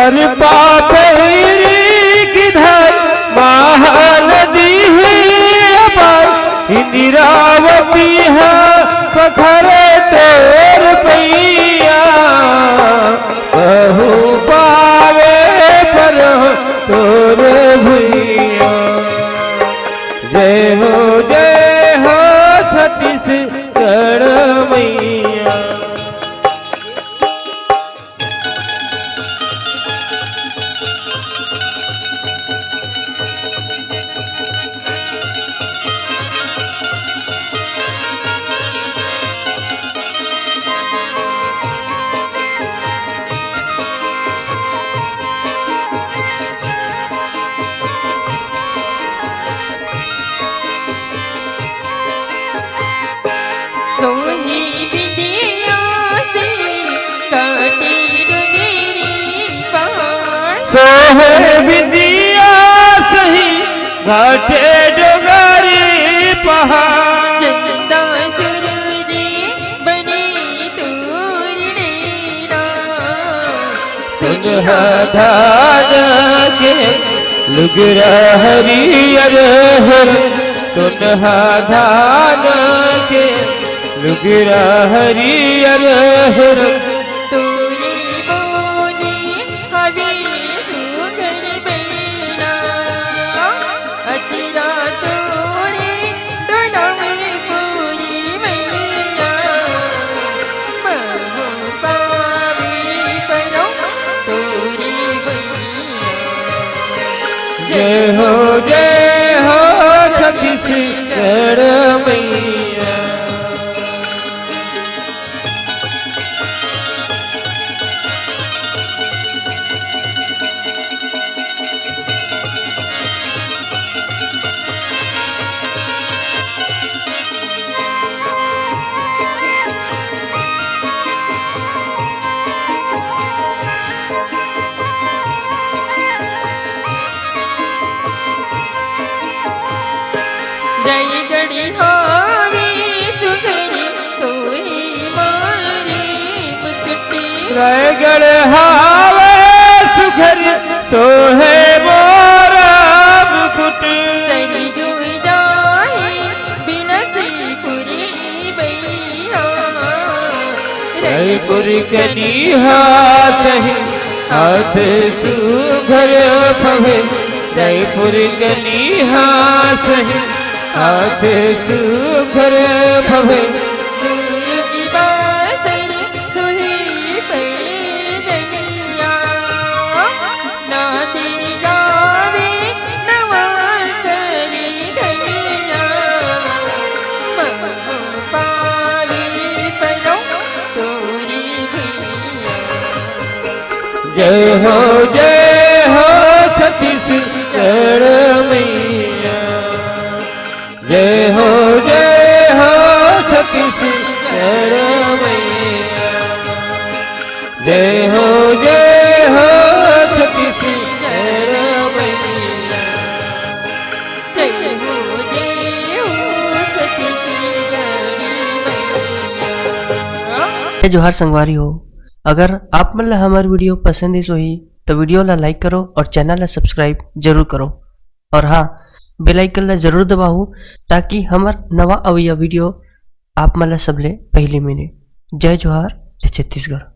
और पापरी किधर महानदी है इंदिरावती है पखरे तोर पैया बहु पावे पर तोर भैया। जय हो छत्तीसगढ़ मैया। सोहे विदिया सही घाटे डोगरी पहाड़ चंदा सूरजी बनी तूरीना सुनहा धान के लुगरा हरियर हर सुनहा धान के लुगरा हरियर हर जय हो छत्तीसगढ़ मैया। रायगढ़ हावे सुखरी तो है मोरा मुकुट सही जुई जाए बिनसी पुरी बैया। रायपुर कलिहा सही हाथ सुघर पवे रायपुर कलिहा सही हाथ सुघर पवे। जय हो छत्तीसगढ़ मैया। जय हो छत्तीसगढ़ मैया। जय हो छत्तीसगढ़ मैया। जय हो छत्तीसगढ़ मैया। जोहार संगवारी हो, अगर आप मन ला हमार वीडियो पसंद है ही तो वीडियो ला लाइक करो और चैनल ला सब्सक्राइब जरूर करो और हाँ बेल आइकन ला जरूर दबाओ ताकि हमार नवा अवैया वीडियो आप मन ला सबले पहले मिले। जय जोहार, जय छत्तीसगढ़।